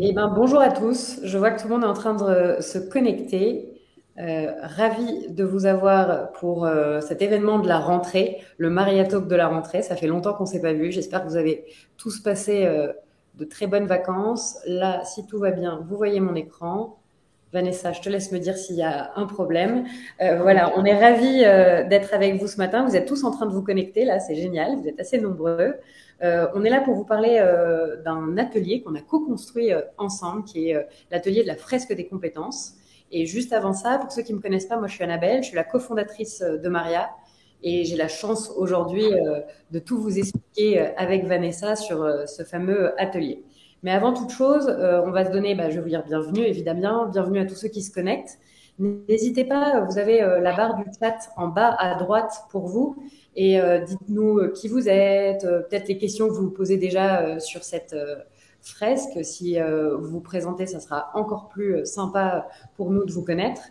Eh ben, bonjour à tous. Je vois que tout le monde est en train de se connecter. Ravi de vous avoir pour cet événement de la rentrée, le Maria Talk de la rentrée. Ça fait longtemps qu'on ne s'est pas vu. J'espère que vous avez tous passé de très bonnes vacances. Là, si tout va bien, vous voyez mon écran. Vanessa, je te laisse me dire s'il y a un problème. Voilà, on est ravis d'être avec vous ce matin. Vous êtes tous en train de vous connecter, là, c'est génial. Vous êtes assez nombreux. On est là pour vous parler d'un atelier qu'on a co-construit ensemble, qui est l'atelier de la fresque des compétences. Et juste avant ça, pour ceux qui ne me connaissent pas, moi je suis Annabelle, je suis la cofondatrice de Maria. Et j'ai la chance aujourd'hui de tout vous expliquer avec Vanessa sur ce fameux atelier. Mais avant toute chose, on va se donner, je vais vous dire bienvenue, évidemment, bienvenue à tous ceux qui se connectent. N'hésitez pas, vous avez la barre du chat en bas à droite pour vous. Et dites-nous qui vous êtes, peut-être les questions que vous vous posez déjà sur cette fresque. Si vous vous présentez, ça sera encore plus sympa pour nous de vous connaître.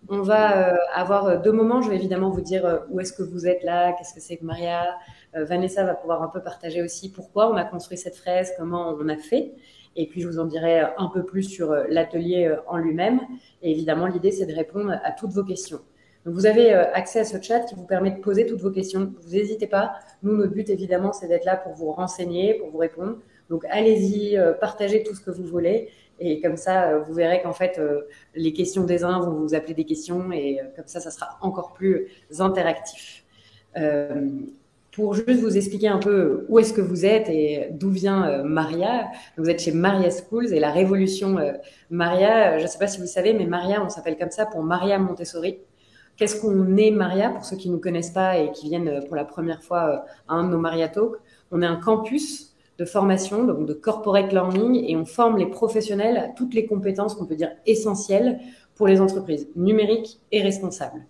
On va avoir deux moments. Je vais évidemment vous dire où est-ce que vous êtes là, qu'est-ce que c'est que Maria. Vanessa va pouvoir un peu partager aussi pourquoi on a construit cette fresque, comment on a fait. Et puis, je vous en dirai un peu plus sur l'atelier en lui-même. Et évidemment, l'idée, c'est de répondre à toutes vos questions. Donc, vous avez accès à ce chat qui vous permet de poser toutes vos questions. Vous n'hésitez pas. Nous, notre but, évidemment, c'est d'être là pour vous renseigner, pour vous répondre. Donc, allez-y, partagez tout ce que vous voulez. Et comme ça, vous verrez qu'en fait, les questions des uns vont vous appeler des questions. Et comme ça sera encore plus interactif. Pour juste vous expliquer un peu où est-ce que vous êtes et d'où vient Maria. Vous êtes chez Maria Schools et la révolution Maria, je ne sais pas si vous savez, mais Maria, on s'appelle comme ça pour Maria Montessori. Qu'est-ce qu'on est Maria pour ceux qui ne nous connaissent pas et qui viennent pour la première fois à un de nos Maria Talks? On est un campus de formation, donc de corporate learning, et on forme les professionnels à toutes les compétences qu'on peut dire essentielles pour les entreprises numériques et responsables.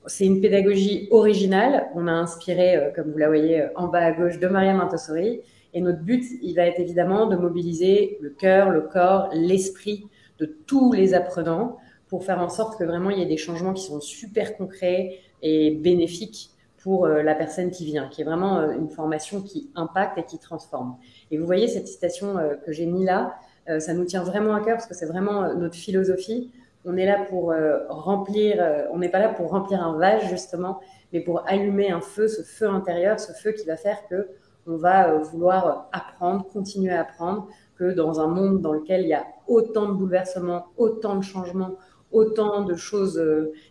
C'est une pédagogie originale. On a inspiré, comme vous la voyez en bas à gauche, de Maria Montessori. Et notre but, il va être évidemment de mobiliser le cœur, le corps, l'esprit de tous les apprenants pour faire en sorte que vraiment il y ait des changements qui sont super concrets et bénéfiques pour la personne qui vient, qui est vraiment une formation qui impacte et qui transforme. Et vous voyez cette citation que j'ai mis là, ça nous tient vraiment à cœur parce que c'est vraiment notre philosophie. On est là pour remplir, on n'est pas là pour remplir un vase justement, mais pour allumer un feu, ce feu intérieur, ce feu qui va faire que on va vouloir apprendre, continuer à apprendre, que dans un monde dans lequel il y a autant de bouleversements, autant de changements, autant de choses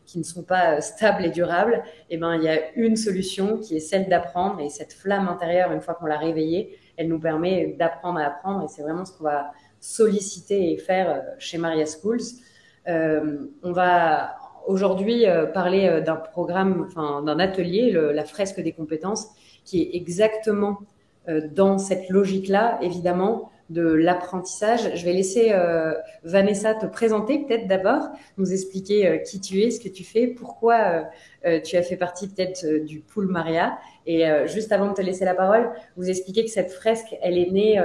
qui ne sont pas stables et durables, et ben il y a une solution qui est celle d'apprendre, et cette flamme intérieure, une fois qu'on l'a réveillée, elle nous permet d'apprendre à apprendre, et c'est vraiment ce qu'on va solliciter et faire chez Maria Schools. On va aujourd'hui parler d'un programme, enfin d'un atelier, la fresque des compétences, qui est exactement dans cette logique-là, évidemment, de l'apprentissage. Je vais laisser Vanessa te présenter peut-être d'abord, nous expliquer qui tu es, ce que tu fais, pourquoi tu as fait partie peut-être du pool Maria. Et juste avant de te laisser la parole, vous expliquer que cette fresque, elle est née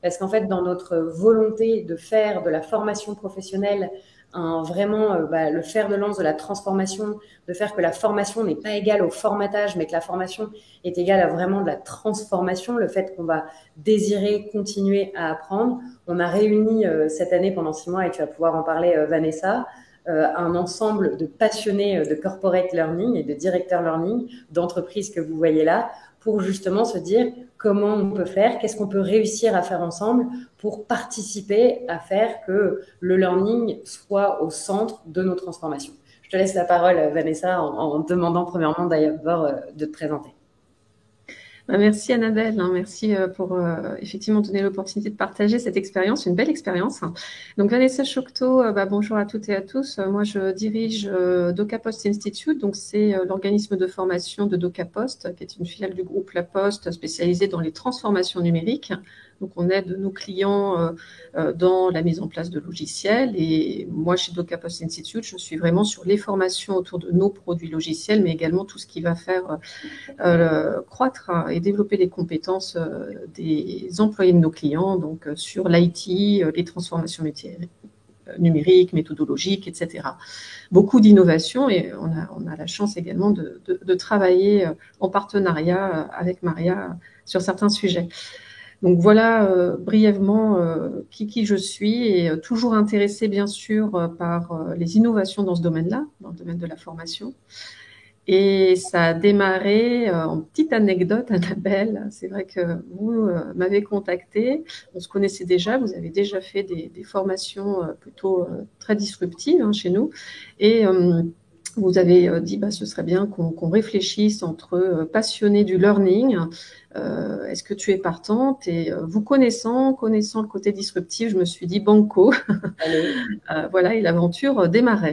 parce qu'en fait, dans notre volonté de faire de la formation professionnelle vraiment le fer de lance de la transformation, de faire que la formation n'est pas égale au formatage, mais que la formation est égale à vraiment de la transformation, le fait qu'on va désirer continuer à apprendre. On a réuni cette année pendant 6 mois, et tu vas pouvoir en parler Vanessa, un ensemble de passionnés de corporate learning et de directeur learning, d'entreprises que vous voyez là, pour justement se dire comment on peut faire, qu'est-ce qu'on peut réussir à faire ensemble pour participer à faire que le learning soit au centre de nos transformations. Je te laisse la parole, Vanessa, en demandant premièrement d'abord de te présenter. Merci Annabelle, merci pour effectivement donner l'opportunité de partager cette expérience, une belle expérience. Donc Vanessa Chocteau, bonjour à toutes et à tous. Moi je dirige DocaPost Institute, donc c'est l'organisme de formation de DocaPost, qui est une filiale du groupe La Poste spécialisée dans les transformations numériques. Donc on aide nos clients dans la mise en place de logiciels, et moi chez DocaPost Institute, je suis vraiment sur les formations autour de nos produits logiciels, mais également tout ce qui va faire croître et développer les compétences des employés de nos clients, donc sur l'IT, les transformations numériques, méthodologiques, etc. Beaucoup d'innovations, et on a la chance également de travailler en partenariat avec Maria sur certains sujets. Donc voilà brièvement qui je suis et toujours intéressée bien sûr par les innovations dans ce domaine-là, dans le domaine de la formation. Et ça a démarré en petite anecdote, Annabelle. C'est vrai que vous m'avez contacté, on se connaissait déjà, vous avez déjà fait des formations plutôt très disruptives chez nous. Et vous avez dit ce serait bien qu'on réfléchisse entre passionnés du learning. Est-ce que tu es partante? Et vous connaissant le côté disruptif, je me suis dit banco. Allez. Voilà, et l'aventure démarrait.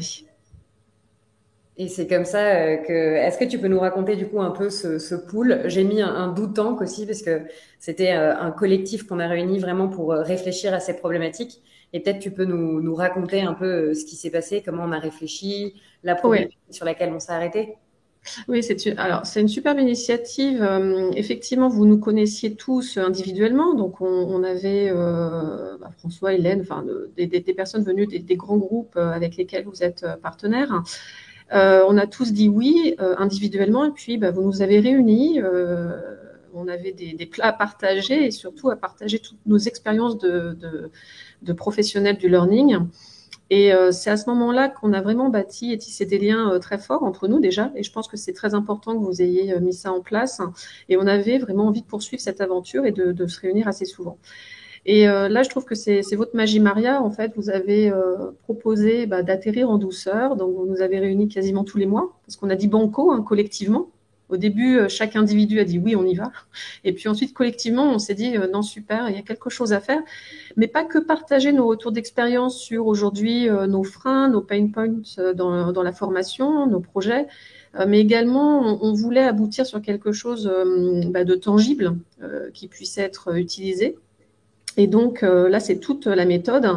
Et c'est comme ça que. Est-ce que tu peux nous raconter du coup un peu ce pool? J'ai mis un doux tank aussi parce que c'était un collectif qu'on a réuni vraiment pour réfléchir à ces problématiques. Et peut-être tu peux nous raconter un peu ce qui s'est passé, comment on a réfléchi, la Oui. problématique sur laquelle on s'est arrêté. Oui, c'est une superbe initiative. Effectivement, vous nous connaissiez tous individuellement, donc on avait François, Hélène, enfin des personnes venues des grands groupes avec lesquels vous êtes partenaires. On a tous dit oui individuellement, et puis vous nous avez réunis. On avait des plats à partager et surtout à partager toutes nos expériences de professionnels du learning. Et c'est à ce moment-là qu'on a vraiment bâti et tissé des liens très forts entre nous déjà. Et je pense que c'est très important que vous ayez mis ça en place. Et on avait vraiment envie de poursuivre cette aventure et de se réunir assez souvent. Et là, je trouve que c'est votre magie Maria. En fait, vous avez proposé d'atterrir en douceur. Donc, vous nous avez réunis quasiment tous les mois parce qu'on a dit banco collectivement. Au début, chaque individu a dit oui, on y va. Et puis ensuite, collectivement, on s'est dit non, super, il y a quelque chose à faire. Mais pas que partager nos retours d'expérience sur aujourd'hui nos freins, nos pain points dans la formation, nos projets, mais également, on voulait aboutir sur quelque chose de tangible qui puisse être utilisé. Et donc, là, c'est toute la méthode.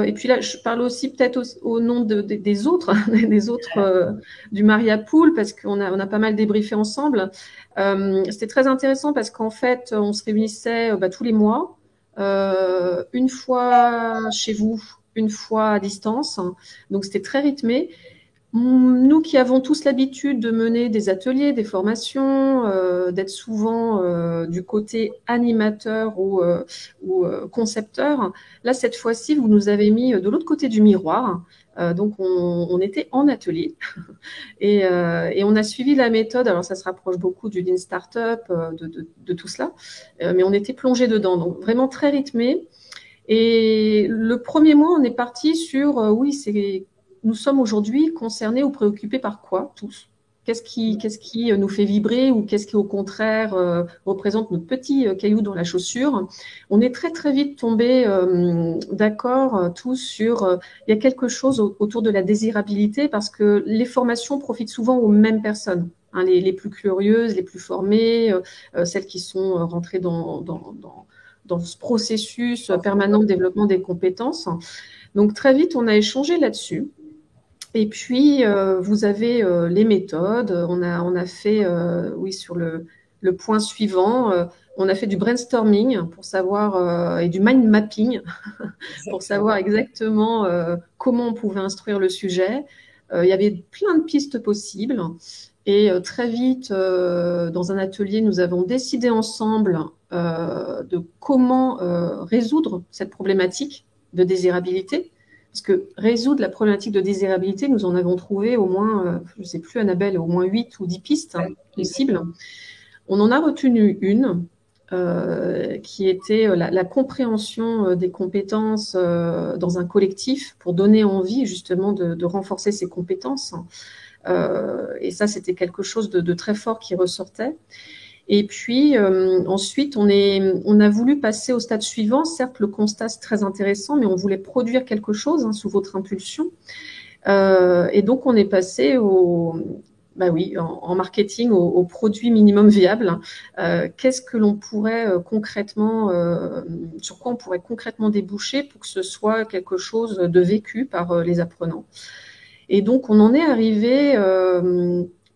Et puis là, je parle aussi peut-être au nom des autres, des autres du Maria Pool, parce qu'on a pas mal débriefé ensemble. C'était très intéressant parce qu'en fait, on se réunissait tous les mois, une fois chez vous, une fois à distance. Donc, c'était très rythmé. Nous qui avons tous l'habitude de mener des ateliers, des formations, d'être souvent du côté animateur ou concepteur, là, cette fois-ci, vous nous avez mis de l'autre côté du miroir. Donc, on était en atelier et on a suivi la méthode. Alors, ça se rapproche beaucoup du Lean Startup, de tout cela, mais on était plongé dedans. Donc, vraiment très rythmé. Et le premier mois, on est parti sur, nous sommes aujourd'hui concernés ou préoccupés par quoi, tous? Qu'est-ce qui nous fait vibrer ou qu'est-ce qui, au contraire, représente notre petit caillou dans la chaussure? On est très, très vite tombés d'accord tous sur, il y a quelque chose autour de la désirabilité parce que les formations profitent souvent aux mêmes personnes. Les plus curieuses, les plus formées, celles qui sont rentrées dans ce processus permanent de développement des compétences. Donc très vite, on a échangé là-dessus. Et puis, vous avez les méthodes. On a fait, sur le point suivant, on a fait du brainstorming pour savoir, et du mind mapping pour savoir exactement comment on pouvait instruire le sujet. Il y avait plein de pistes possibles. Et très vite, dans un atelier, nous avons décidé ensemble de comment résoudre cette problématique de désirabilité. Parce que résoudre la problématique de désirabilité, nous en avons trouvé au moins, je ne sais plus, Annabelle, au moins 8 ou 10 pistes possibles. On en a retenu une qui était la compréhension des compétences dans un collectif pour donner envie justement de renforcer ces compétences. Et ça, c'était quelque chose de très fort qui ressortait. Et puis ensuite, on a voulu passer au stade suivant. Certes, le constat c'est très intéressant, mais on voulait produire quelque chose sous votre impulsion. Et donc, on est passé en marketing au produit minimum viable. Qu'est-ce que l'on pourrait concrètement, sur quoi on pourrait concrètement déboucher pour que ce soit quelque chose de vécu par les apprenants. Et donc, on en est arrivé,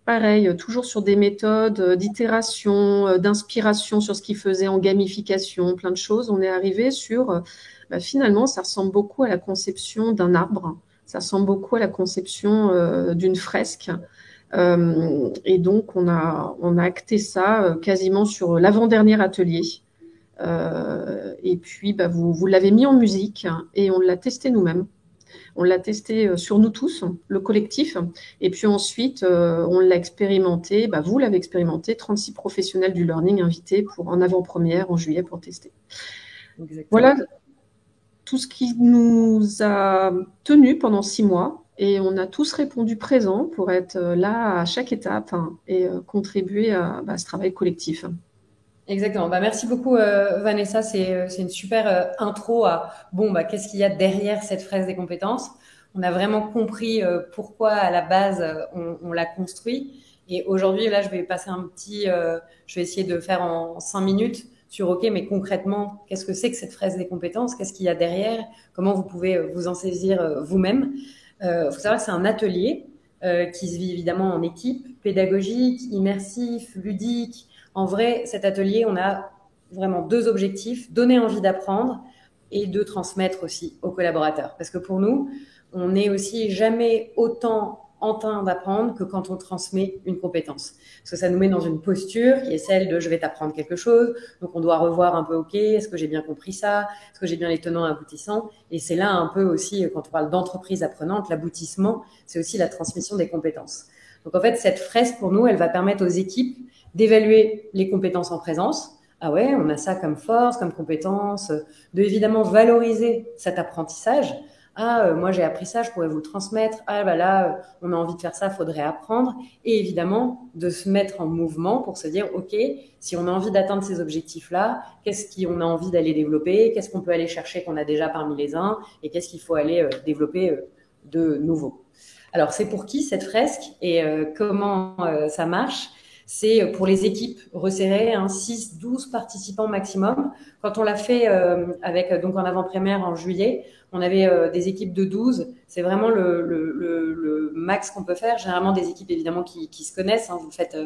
pareil, toujours sur des méthodes d'itération, d'inspiration sur ce qu'ils faisaient en gamification, plein de choses. On est arrivé sur, finalement, ça ressemble beaucoup à la conception d'un arbre. Ça ressemble beaucoup à la conception d'une fresque. Et donc, on a acté ça quasiment sur l'avant-dernier atelier. Et puis, vous l'avez mis en musique et on l'a testé nous-mêmes. On l'a testé sur nous tous, le collectif. Et puis ensuite, on l'a expérimenté. Vous l'avez expérimenté, 36 professionnels du learning invités en avant-première en juillet pour tester. Exactement. Voilà tout ce qui nous a tenus pendant 6 mois. Et on a tous répondu présent pour être là à chaque étape et contribuer à ce travail collectif. Exactement. Merci beaucoup, Vanessa. C'est une super intro à qu'est-ce qu'il y a derrière cette fraise des compétences. On a vraiment compris pourquoi à la base on l'a construit. Et aujourd'hui, là, je vais passer je vais essayer de faire en 5 minutes sur OK, mais concrètement, qu'est-ce que c'est que cette fraise des compétences? Qu'est-ce qu'il y a derrière? Comment vous pouvez vous en saisir vous-même? Faut savoir que c'est un atelier qui se vit évidemment en équipe, pédagogique, immersif, ludique. En vrai, cet atelier, on a vraiment 2 objectifs, donner envie d'apprendre et de transmettre aussi aux collaborateurs. Parce que pour nous, on n'est aussi jamais autant en train d'apprendre que quand on transmet une compétence. Parce que ça nous met dans une posture qui est celle de je vais t'apprendre quelque chose, donc on doit revoir un peu, OK, est-ce que j'ai bien compris ça? Est-ce que j'ai bien les tenants et aboutissants? Et c'est là un peu aussi, quand on parle d'entreprise apprenante, l'aboutissement, c'est aussi la transmission des compétences. Donc en fait, cette fresque, pour nous, elle va permettre aux équipes d'évaluer les compétences en présence. Ah ouais, on a ça comme force, comme compétence, de évidemment valoriser cet apprentissage. Moi j'ai appris ça, je pourrais vous le transmettre. Là, on a envie de faire ça, faudrait apprendre. Et évidemment, de se mettre en mouvement pour se dire, OK, si on a envie d'atteindre ces objectifs-là, qu'est-ce qu'on a envie d'aller développer? Qu'est-ce qu'on peut aller chercher qu'on a déjà parmi les uns? Et qu'est-ce qu'il faut aller développer de nouveau? Alors, c'est pour qui cette fresque et comment ça marche? C'est pour les équipes resserrées, 6-12 participants maximum. Quand on l'a fait avec donc en avant-première en juillet, on avait des équipes de 12. C'est vraiment le max qu'on peut faire. Généralement, des équipes évidemment qui se connaissent. Vous le faites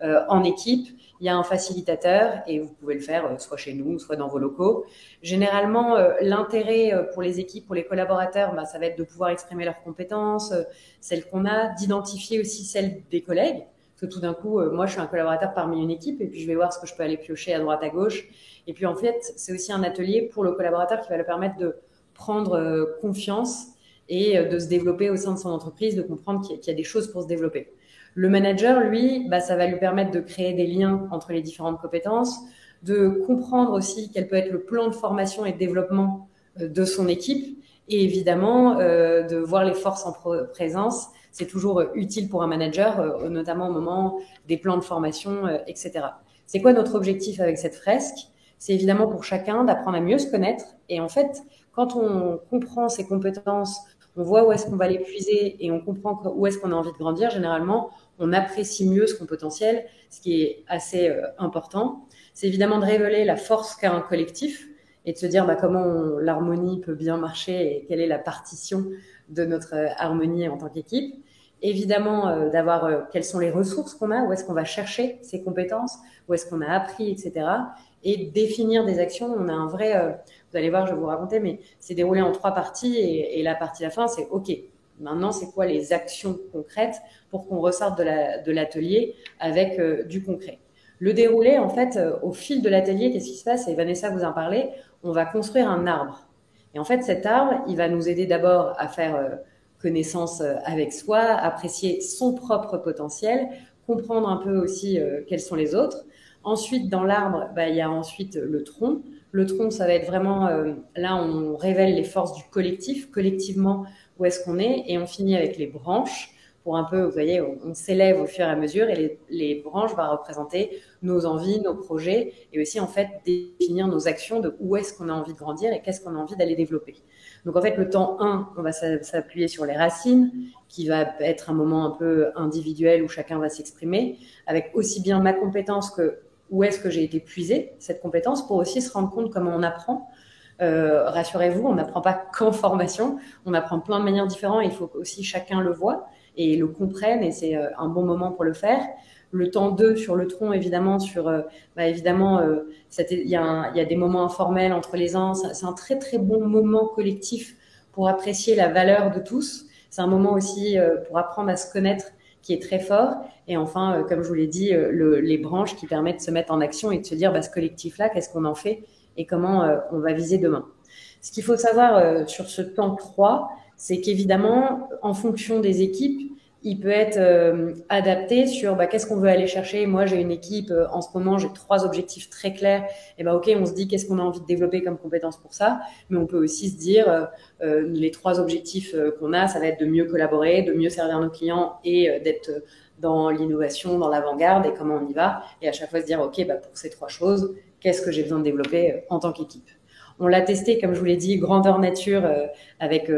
en équipe. Il y a un facilitateur et vous pouvez le faire soit chez nous, soit dans vos locaux. Généralement, l'intérêt pour les équipes, pour les collaborateurs, ça va être de pouvoir exprimer leurs compétences, celles qu'on a, d'identifier aussi celles des collègues. Parce que tout d'un coup, moi, je suis un collaborateur parmi une équipe et puis je vais voir ce que je peux aller piocher à droite, à gauche. Et puis, en fait, c'est aussi un atelier pour le collaborateur qui va le permettre de prendre confiance et de se développer au sein de son entreprise, de comprendre qu'il y a des choses pour se développer. Le manager, lui, ça va lui permettre de créer des liens entre les différentes compétences, de comprendre aussi quel peut être le plan de formation et de développement de son équipe et évidemment de voir les forces en présence. C'est toujours utile pour un manager, notamment au moment des plans de formation, etc. C'est quoi notre objectif avec cette fresque? C'est évidemment pour chacun d'apprendre à mieux se connaître. Et en fait, quand on comprend ses compétences, on voit où est-ce qu'on va les puiser et on comprend où est-ce qu'on a envie de grandir, généralement, on apprécie mieux son potentiel, ce qui est assez important. C'est évidemment de révéler la force qu'a un collectif et de se dire comment l'harmonie peut bien marcher et quelle est la partition de notre harmonie en tant qu'équipe. Évidemment, d'avoir quelles sont les ressources qu'on a, où est-ce qu'on va chercher ces compétences, où est-ce qu'on a appris, etc. Et définir des actions. On a un vrai, vous allez voir, je vais vous raconter, mais c'est déroulé en 3 parties et la partie de la fin, c'est OK. Maintenant, c'est quoi les actions concrètes pour qu'on ressorte de l'atelier avec du concret. Le déroulé, en fait, au fil de l'atelier, qu'est-ce qui se passe? Et Vanessa vous en parlait, on va construire un arbre. Et en fait, cet arbre, il va nous aider d'abord à faire connaissance avec soi, apprécier son propre potentiel, comprendre un peu aussi quels sont les autres. Ensuite, dans l'arbre, il y a ensuite le tronc. Le tronc, ça va être vraiment, là, on révèle les forces du collectif, collectivement, où est-ce qu'on est, et on finit avec les branches pour un peu, vous voyez, on s'élève au fur et à mesure, et les branches vont représenter nos envies, nos projets, et aussi, en fait, définir nos actions de où est-ce qu'on a envie de grandir et qu'est-ce qu'on a envie d'aller développer. Donc, en fait, le temps 1, on va s'appuyer sur les racines, qui va être un moment un peu individuel où chacun va s'exprimer, avec aussi bien ma compétence que où est-ce que j'ai été puiser cette compétence pour aussi se rendre compte comment on apprend. Rassurez-vous, on n'apprend pas qu'en formation, on apprend plein de manières différentes et il faut aussi chacun le voit et le comprenne et c'est un bon moment pour le faire. Le temps 2 sur le tronc, évidemment, il y a des moments informels entre les uns. C'est un très, très bon moment collectif pour apprécier la valeur de tous. C'est un moment aussi pour apprendre à se connaître qui est très fort. Et enfin, comme je vous l'ai dit, les branches qui permettent de se mettre en action et de se dire, ce collectif-là, qu'est-ce qu'on en fait et comment on va viser demain. Ce qu'il faut savoir sur ce temps 3, c'est qu'évidemment, en fonction des équipes, il peut être adapté sur qu'est-ce qu'on veut aller chercher. Moi, j'ai une équipe, en ce moment, j'ai 3 objectifs très clairs. Et ok, on se dit qu'est-ce qu'on a envie de développer comme compétence pour ça. Mais on peut aussi se dire, les 3 objectifs qu'on a, ça va être de mieux collaborer, de mieux servir nos clients et d'être dans l'innovation, dans l'avant-garde et comment on y va. Et à chaque fois se dire, ok, pour ces 3 choses, qu'est-ce que j'ai besoin de développer en tant qu'équipe. On l'a testé, comme je vous l'ai dit, grandeur nature avec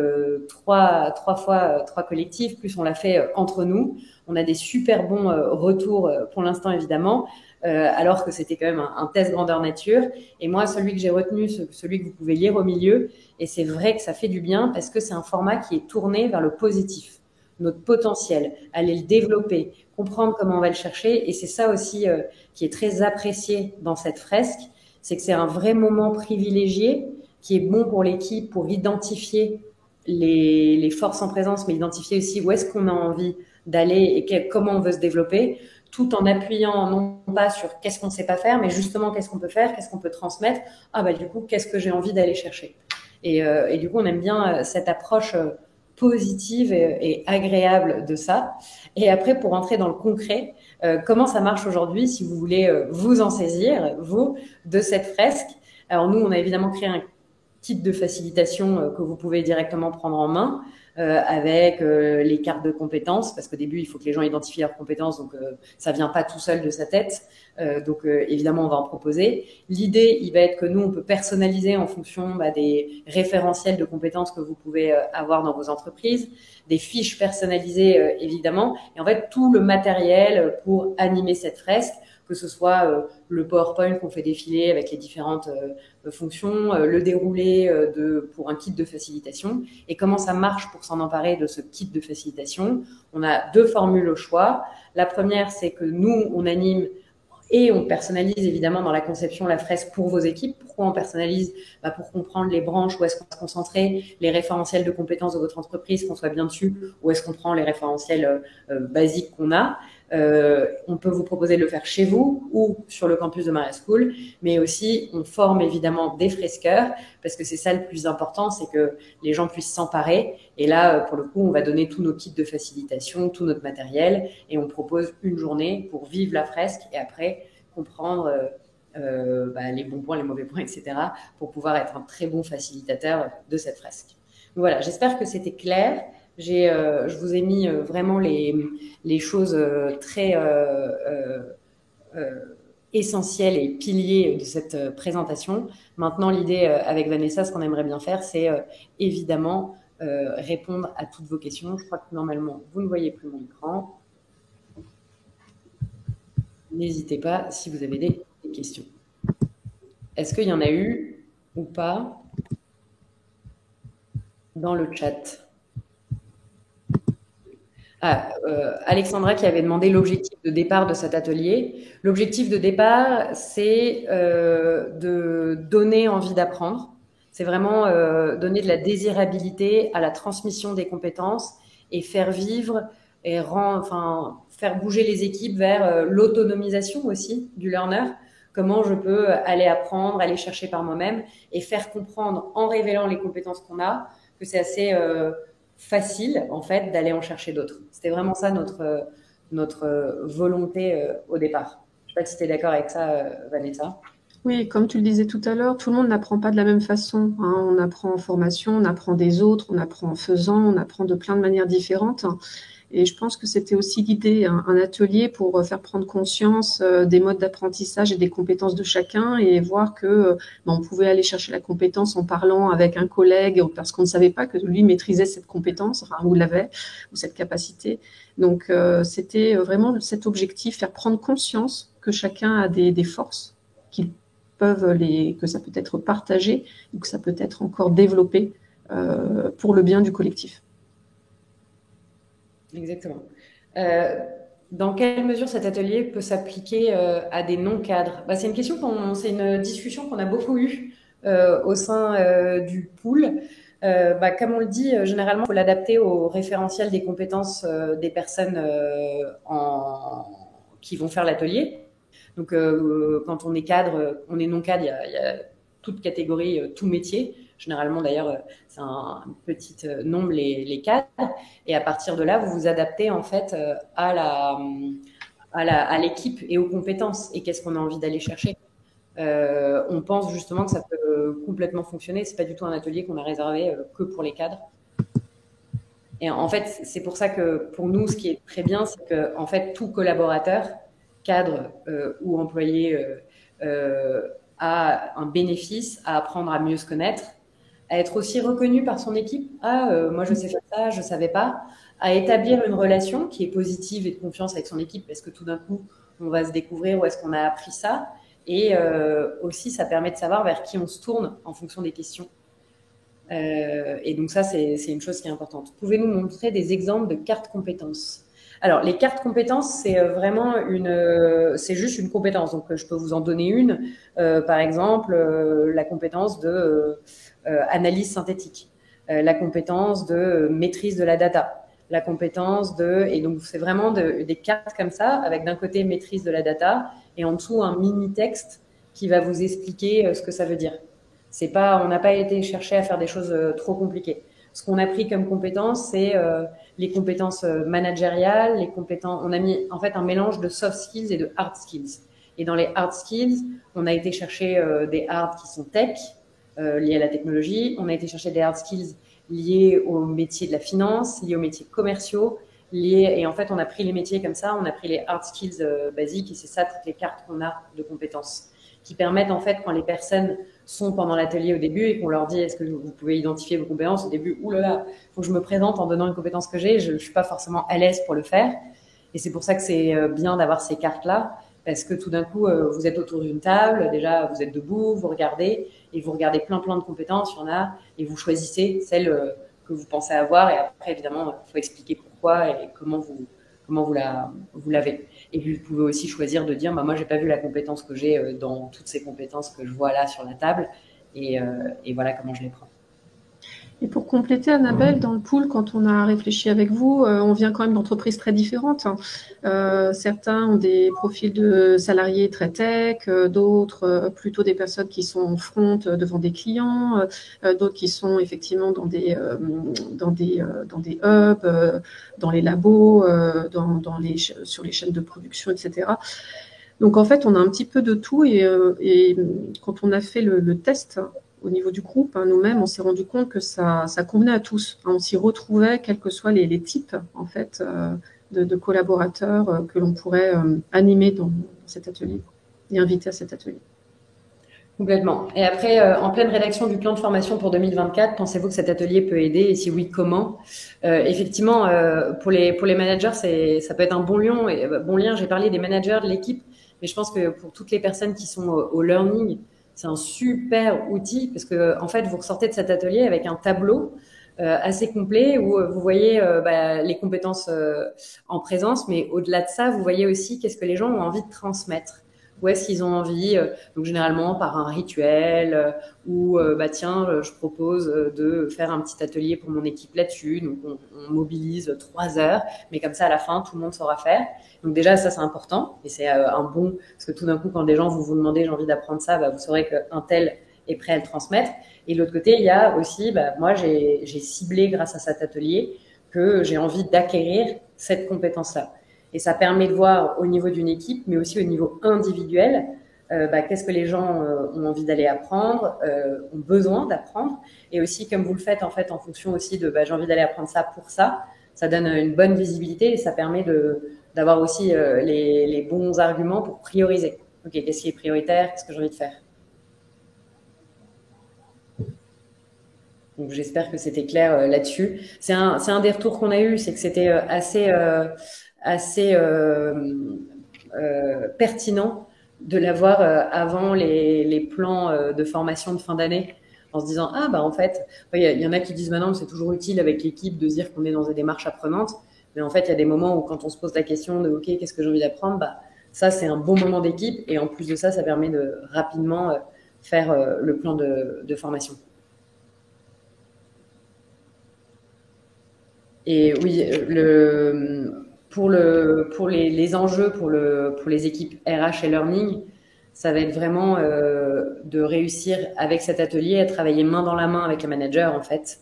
3 fois 3 collectifs, plus on l'a fait entre nous. On a des super bons retours pour l'instant, évidemment, alors que c'était quand même un test grandeur nature. Et moi, celui que j'ai retenu, celui que vous pouvez lire au milieu, et c'est vrai que ça fait du bien parce que c'est un format qui est tourné vers le positif, notre potentiel, aller le développer, comprendre comment on va le chercher. Et c'est ça aussi qui est très apprécié dans cette fresque. C'est que c'est un vrai moment privilégié qui est bon pour l'équipe pour identifier les forces en présence, mais identifier aussi où est-ce qu'on a envie d'aller et comment on veut se développer, tout en appuyant non pas sur qu'est-ce qu'on ne sait pas faire, mais justement qu'est-ce qu'on peut faire, qu'est-ce qu'on peut transmettre. Du coup, qu'est-ce que j'ai envie d'aller chercher. Et du coup, on aime bien cette approche positive et agréable de ça. Et après, pour entrer dans le concret, comment ça marche aujourd'hui si vous voulez vous en saisir, vous, de cette fresque. Alors nous, on a évidemment créé un kit de facilitation que vous pouvez directement prendre en main avec les cartes de compétences, parce qu'au début, il faut que les gens identifient leurs compétences, donc ça vient pas tout seul de sa tête. Donc évidemment, on va en proposer. L'idée, il va être que nous, on peut personnaliser en fonction des référentiels de compétences que vous pouvez avoir dans vos entreprises, des fiches personnalisées évidemment, et en fait tout le matériel pour animer cette fresque, que ce soit le PowerPoint qu'on fait défiler avec les différentes fonctions, le déroulé pour un kit de facilitation. Et comment ça marche pour s'en emparer de ce kit de facilitation? On a 2 formules au choix. La première, c'est que nous, on anime et on personnalise évidemment dans la conception la fresque pour vos équipes. Pourquoi on personnalise? Pour comprendre les branches, où est-ce qu'on va se concentrer, les référentiels de compétences de votre entreprise, qu'on soit bien dessus, où est-ce qu'on prend les référentiels basiques qu'on a. On peut vous proposer de le faire chez vous ou sur le campus de Maria School, mais aussi on forme évidemment des fresqueurs parce que c'est ça le plus important, c'est que les gens puissent s'emparer. Et là, pour le coup, on va donner tous nos kits de facilitation, tout notre matériel, et on propose une journée pour vivre la fresque et après comprendre les bons points, les mauvais points, etc., pour pouvoir être un très bon facilitateur de cette fresque. Donc voilà, j'espère que c'était clair. Je vous ai mis vraiment les choses très essentielles et piliers de cette présentation. Maintenant, l'idée avec Vanessa, ce qu'on aimerait bien faire, c'est évidemment répondre à toutes vos questions. Je crois que normalement, vous ne voyez plus mon écran. N'hésitez pas si vous avez des questions. Est-ce qu'il y en a eu ou pas dans le chat? Alexandra qui avait demandé l'objectif de départ de cet atelier. L'objectif de départ, c'est de donner envie d'apprendre. C'est vraiment donner de la désirabilité à la transmission des compétences et faire vivre et faire bouger les équipes vers l'autonomisation aussi du learner. Comment je peux aller apprendre, aller chercher par moi-même et faire comprendre en révélant les compétences qu'on a que c'est assez facile en fait d'aller en chercher d'autres. C'était vraiment ça notre volonté au départ. Je ne sais pas si tu es d'accord avec ça, Vanessa. Oui, comme tu le disais tout à l'heure, tout le monde n'apprend pas de la même façon. On apprend en formation, on apprend des autres, on apprend en faisant, on apprend de plein de manières différentes. Et je pense que c'était aussi l'idée, un atelier pour faire prendre conscience des modes d'apprentissage et des compétences de chacun et voir que on pouvait aller chercher la compétence en parlant avec un collègue parce qu'on ne savait pas que lui maîtrisait cette compétence, ou l'avait, ou cette capacité. Donc c'était vraiment cet objectif, faire prendre conscience que chacun a des forces que ça peut être partagé ou que ça peut être encore développé pour le bien du collectif. Exactement. Dans quelle mesure cet atelier peut s'appliquer à des non-cadres? C'est une discussion qu'on a beaucoup eue au sein du pool. Comme on le dit, généralement, il faut l'adapter au référentiel des compétences des personnes qui vont faire l'atelier. Donc, quand on est cadre, on est non cadre, il y a toute catégorie, tout métier. Généralement, d'ailleurs, c'est un petit nombre les cadres. Et à partir de là, vous vous adaptez en fait à l'équipe et aux compétences et qu'est-ce qu'on a envie d'aller chercher. On pense justement que ça peut complètement fonctionner. C'est pas du tout un atelier qu'on a réservé que pour les cadres. Et en fait, c'est pour ça que pour nous, ce qui est très bien, c'est que en fait, tout collaborateur, cadre ou employé, a un bénéfice à apprendre à mieux se connaître, à être aussi reconnu par son équipe. Moi, je sais faire ça, je savais pas. À établir une relation qui est positive et de confiance avec son équipe, parce que tout d'un coup, on va se découvrir où est-ce qu'on a appris ça. Et aussi, ça permet de savoir vers qui on se tourne en fonction des questions. Et donc ça, c'est une chose qui est importante. Pouvez-nous montrer des exemples de cartes compétences? Alors, les cartes compétences, c'est vraiment c'est juste une compétence. Donc, je peux vous en donner une. Par exemple, la compétence de analyse synthétique, la compétence de maîtrise de la data, la compétence et donc c'est vraiment des cartes comme ça, avec d'un côté maîtrise de la data et en dessous un mini texte qui va vous expliquer ce que ça veut dire. C'est pas, on n'a pas été chercher à faire des choses trop compliquées. Ce qu'on a pris comme compétences, c'est les compétences managériales, les compétences. On a mis en fait un mélange de soft skills et de hard skills. Et dans les hard skills, on a été chercher des hard qui sont tech, liés à la technologie. On a été chercher des hard skills liés au métier de la finance, liés aux métiers commerciaux. Et en fait, on a pris les métiers comme ça, on a pris les hard skills basiques et c'est ça toutes les cartes qu'on a de compétences qui permettent en fait quand les personnes sont pendant l'atelier au début et qu'on leur dit est-ce que vous pouvez identifier vos compétences au début, oulala, faut que je me présente en donnant une compétence que j'ai, je ne suis pas forcément à l'aise pour le faire. Et c'est pour ça que c'est bien d'avoir ces cartes-là, parce que tout d'un coup, vous êtes autour d'une table, déjà vous êtes debout, vous regardez, et vous regardez plein de compétences, il y en a, et vous choisissez celle que vous pensez avoir, et après évidemment, il faut expliquer pourquoi et comment vous l'avez. Et puis, vous pouvez aussi choisir de dire, moi, j'ai pas vu la compétence que j'ai dans toutes ces compétences que je vois là sur la table, et voilà comment je les prends. Et pour compléter, Annabelle, dans le pool, quand on a réfléchi avec vous, on vient quand même d'entreprises très différentes. Certains ont des profils de salariés très tech, d'autres plutôt des personnes qui sont en front devant des clients, d'autres qui sont effectivement dans des hubs, dans les labos, sur les chaînes de production, etc. Donc en fait, on a un petit peu de tout et quand on a fait le test au niveau du groupe, nous-mêmes, on s'est rendu compte que ça convenait à tous. On s'y retrouvait, quels que soient les types en fait de collaborateurs que l'on pourrait animer dans cet atelier et inviter à cet atelier. Complètement. Et après, en pleine rédaction du plan de formation pour 2024, pensez-vous que cet atelier peut aider? Et si oui, comment? Effectivement, pour les managers, ça peut être un bon lien. J'ai parlé des managers, de l'équipe, mais je pense que pour toutes les personnes qui sont au learning, c'est un super outil parce que en fait, vous ressortez de cet atelier avec un tableau assez complet où vous voyez les compétences en présence, mais au-delà de ça, vous voyez aussi qu'est-ce que les gens ont envie de transmettre. Où est-ce qu'ils ont envie, donc généralement par un rituel ou tiens, je propose de faire un petit atelier pour mon équipe là-dessus. Donc on mobilise 3 heures, mais comme ça à la fin tout le monde saura faire. Donc déjà ça c'est important et c'est un bon parce que tout d'un coup quand des gens vous demandez j'ai envie d'apprendre ça, vous saurez qu'un tel est prêt à le transmettre. Et de l'autre côté il y a aussi moi j'ai ciblé grâce à cet atelier que j'ai envie d'acquérir cette compétence-là. Et ça permet de voir au niveau d'une équipe, mais aussi au niveau individuel, qu'est-ce que les gens ont envie d'aller apprendre, ont besoin d'apprendre. Et aussi, comme vous le faites en fait, en fonction aussi de j'ai envie d'aller apprendre ça pour ça, ça donne une bonne visibilité et ça permet d'avoir aussi les bons arguments pour prioriser. Ok, qu'est-ce qui est prioritaire, qu'est-ce que j'ai envie de faire. Donc j'espère que c'était clair là-dessus. C'est un des retours qu'on a eu, c'est que c'était assez pertinent de l'avoir avant les plans de formation de fin d'année en se disant en fait il y en a qui disent maintenant c'est toujours utile avec l'équipe de dire qu'on est dans des démarches apprenantes, mais en fait il y a des moments où quand on se pose la question de ok qu'est-ce que j'ai envie d'apprendre, ça c'est un bon moment d'équipe et en plus de ça permet de rapidement faire le plan de formation. Et oui, pour les enjeux pour les équipes RH et learning, ça va être vraiment de réussir avec cet atelier à travailler main dans la main avec les managers en fait,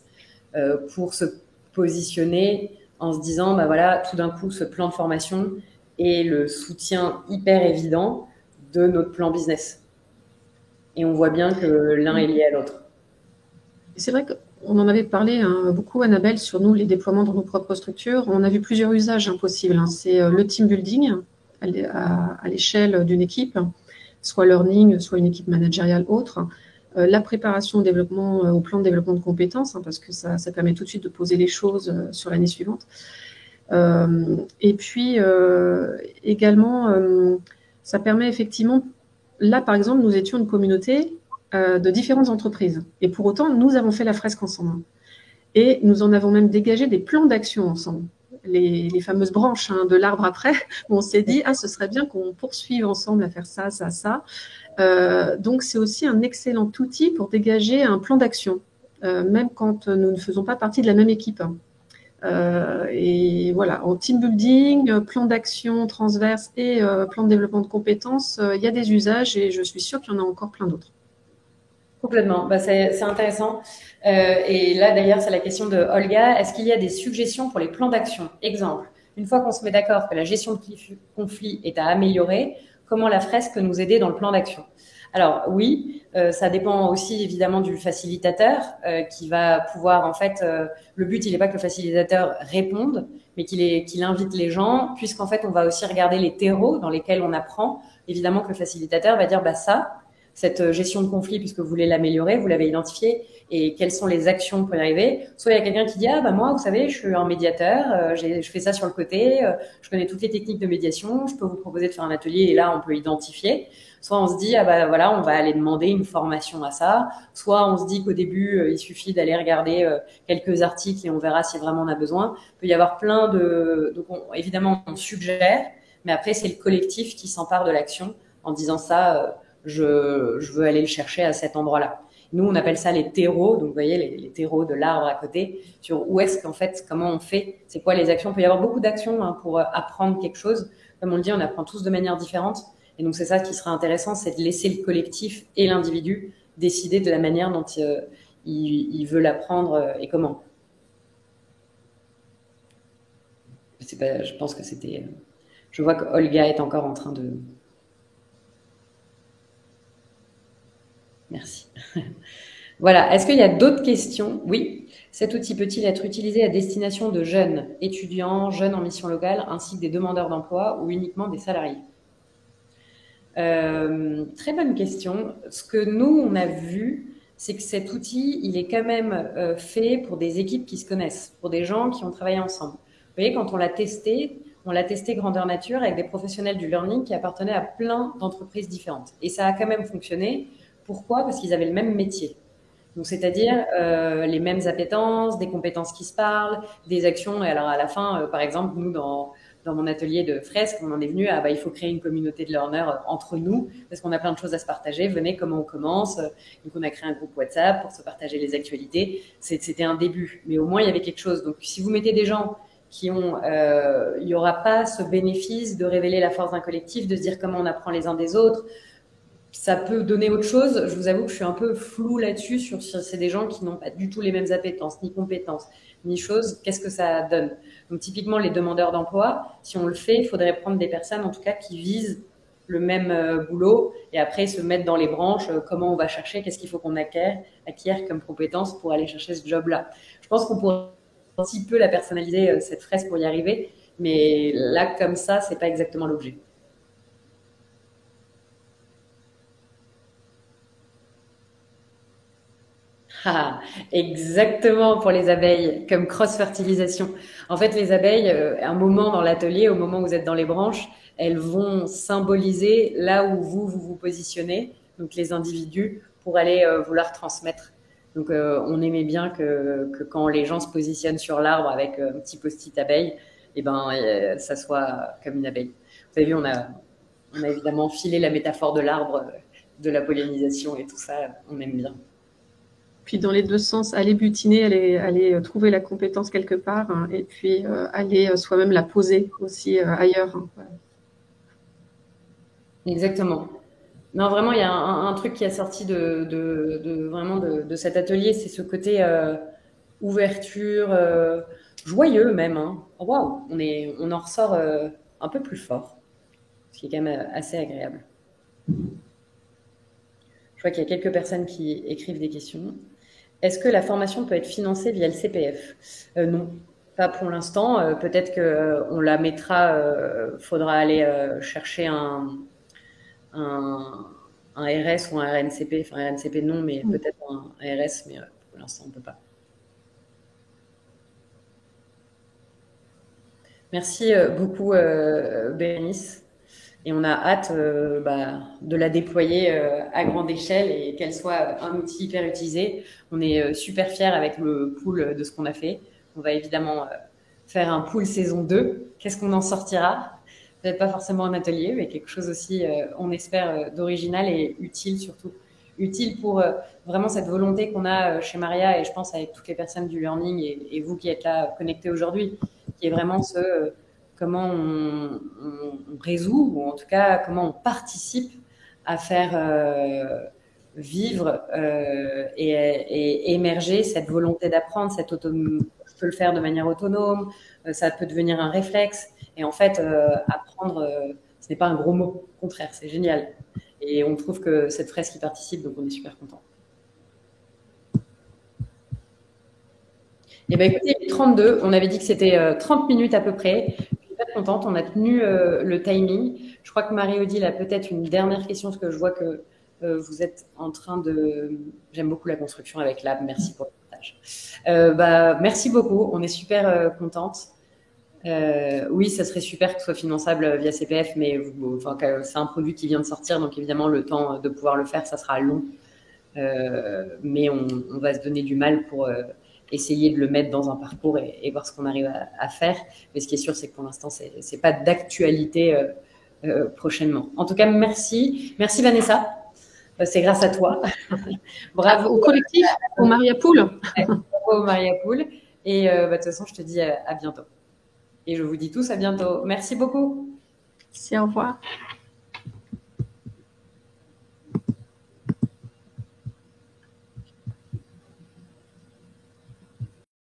pour se positionner en se disant bah voilà, tout d'un coup ce plan de formation est le soutien hyper évident de notre plan business. Et on voit bien que l'un est lié à l'autre. C'est vrai qu'on en avait parlé beaucoup, Annabelle, sur nous, les déploiements dans nos propres structures. On a vu plusieurs usages possibles. C'est le team building à l'échelle d'une équipe, soit learning, soit une équipe managériale autre. La préparation au développement, au plan de développement de compétences, parce que ça permet tout de suite de poser les choses sur l'année suivante. Et puis également, ça permet effectivement, là par exemple, nous étions une communauté de différentes entreprises. Et pour autant, nous avons fait la fresque ensemble. Et nous en avons même dégagé des plans d'action ensemble. Les fameuses branches de l'arbre après, où on s'est dit, ce serait bien qu'on poursuive ensemble à faire ça, ça, ça. Donc, c'est aussi un excellent outil pour dégager un plan d'action, même quand nous ne faisons pas partie de la même équipe. Et voilà, en team building, plan d'action transverse et plan de développement de compétences, il y a des usages et je suis sûre qu'il y en a encore plein d'autres. Complètement, c'est intéressant. Et là, d'ailleurs, c'est la question de Olga. Est-ce qu'il y a des suggestions pour les plans d'action? Exemple, une fois qu'on se met d'accord que la gestion de conflit est à améliorer, comment la fresque peut nous aider dans le plan d'action? Alors oui, ça dépend aussi évidemment du facilitateur qui va pouvoir, en fait, le but, il n'est pas que le facilitateur réponde, mais qu'il invite les gens, puisqu'en fait, on va aussi regarder les terreaux dans lesquels on apprend. Évidemment que le facilitateur va dire, bah ça, cette gestion de conflit, puisque vous voulez l'améliorer, vous l'avez identifié, et quelles sont les actions pour y arriver. Soit il y a quelqu'un qui dit, bah moi, vous savez, je suis un médiateur, je fais ça sur le côté, je connais toutes les techniques de médiation, je peux vous proposer de faire un atelier, et là, on peut identifier. Soit on se dit, bah voilà, on va aller demander une formation à ça. Soit on se dit qu'au début, il suffit d'aller regarder quelques articles et on verra si vraiment on a besoin. Il peut y avoir plein de... Donc évidemment, on suggère, mais après, c'est le collectif qui s'empare de l'action en disant ça... je veux aller le chercher à cet endroit-là. Nous, on appelle ça les terreaux, donc vous voyez les terreaux de l'arbre à côté, sur où est-ce qu'en fait, comment on fait, c'est quoi les actions. Il peut y avoir beaucoup d'actions pour apprendre quelque chose. Comme on le dit, on apprend tous de manière différente. Et donc, c'est ça qui sera intéressant, c'est de laisser le collectif et l'individu décider de la manière dont il veut l'apprendre et comment. Je pense que c'était... Je vois que Olga est encore en train de... Merci. Voilà. Est-ce qu'il y a d'autres questions? Oui. Cet outil peut-il être utilisé à destination de jeunes étudiants, jeunes en mission locale, ainsi que des demandeurs d'emploi ou uniquement des salariés? Très bonne question. Ce que nous, on a vu, c'est que cet outil, il est quand même fait pour des équipes qui se connaissent, pour des gens qui ont travaillé ensemble. Vous voyez, quand on l'a testé grandeur nature avec des professionnels du learning qui appartenaient à plein d'entreprises différentes. Et ça a quand même fonctionné. Pourquoi? Parce qu'ils avaient le même métier. Donc, c'est-à-dire les mêmes appétences, des compétences qui se parlent, des actions. Et alors, à la fin, par exemple, nous, dans mon atelier de fresque, on en est venu à il faut créer une communauté de learners entre nous parce qu'on a plein de choses à se partager. Venez, comment on commence? Donc, on a créé un groupe WhatsApp pour se partager les actualités. C'était un début, mais au moins, il y avait quelque chose. Donc, si vous mettez des gens qui ont... il n'y aura pas ce bénéfice de révéler la force d'un collectif, de se dire comment on apprend les uns des autres. Ça peut donner autre chose. Je vous avoue que je suis un peu floue là-dessus sur si c'est des gens qui n'ont pas du tout les mêmes appétences, ni compétences, ni choses. Qu'est-ce que ça donne? Donc, typiquement, les demandeurs d'emploi, si on le fait, il faudrait prendre des personnes, en tout cas, qui visent le même boulot et après se mettre dans les branches, comment on va chercher, qu'est-ce qu'il faut qu'on acquiert comme compétences pour aller chercher ce job-là. Je pense qu'on pourrait un petit peu la personnaliser, cette fresque pour y arriver, mais là, comme ça, c'est pas exactement l'objet. Ah, exactement pour les abeilles, comme cross-fertilisation. En fait, les abeilles, à un moment dans l'atelier, au moment où vous êtes dans les branches, elles vont symboliser là où vous positionnez, donc les individus, pour aller vouloir transmettre. Donc, on aimait bien que quand les gens se positionnent sur l'arbre avec un petit post-it abeille, et ça soit comme une abeille. Vous avez vu, on a évidemment filé la métaphore de l'arbre, de la pollinisation et tout ça, on aime bien. puis dans les deux sens, aller butiner, aller trouver la compétence quelque part, hein, et puis aller soi-même la poser aussi ailleurs. Hein. Voilà. Exactement. Non, vraiment, il y a un truc qui a sorti vraiment de cet atelier, c'est ce côté ouverture, joyeux même. Hein. Oh, waouh, on en ressort un peu plus fort, ce qui est quand même assez agréable. Je vois qu'il y a quelques personnes qui écrivent des questions. Est-ce que la formation peut être financée via le CPF? Non, pas pour l'instant. Peut-être qu'on la mettra, faudra aller chercher un, un RS ou un RNCP. Enfin, RNCP non, mais peut-être un RS, mais pour l'instant, on ne peut pas. Merci beaucoup, Bérénice. Et on a hâte de la déployer à grande échelle et qu'elle soit un outil hyper utilisé. On est super fiers avec le pool de ce qu'on a fait. On va évidemment faire un pool saison 2. Qu'est-ce qu'on en sortira? Peut-être pas forcément un atelier, mais quelque chose aussi, on espère, d'original et utile surtout. Utile pour vraiment cette volonté qu'on a chez Maria et je pense avec toutes les personnes du learning et vous qui êtes là connectés aujourd'hui, qui est vraiment comment on résout, ou en tout cas comment on participe à faire vivre et émerger cette volonté d'apprendre, cette je peux le faire de manière autonome, ça peut devenir un réflexe. Et en fait, apprendre, ce n'est pas un gros mot, au contraire, c'est génial. Et on trouve que cette fresque y participe, donc on est super content. Eh bien, écoutez, il est 32. On avait dit que c'était 30 minutes à peu près. Je suis très contente. On a tenu le timing. Je crois que Marie-Odile a peut-être une dernière question, parce que je vois que vous êtes en train de... J'aime beaucoup la construction avec Lab. Merci pour le partage. Merci beaucoup. On est super contente. Oui, ça serait super que ce soit finançable via CPF, mais enfin, c'est un produit qui vient de sortir, donc évidemment, le temps de pouvoir le faire, ça sera long. Mais on va se donner du mal pour essayer de le mettre dans un parcours et voir ce qu'on arrive à faire. Mais ce qui est sûr, c'est que pour l'instant, c'est pas d'actualité prochainement. En tout cas, merci. Merci Vanessa. C'est grâce à toi. Bravo au collectif, au Maria Pool. Bravo au Maria Pool. Et de toute façon, je te dis à bientôt. Et je vous dis tous à bientôt. Merci beaucoup. Merci, au revoir.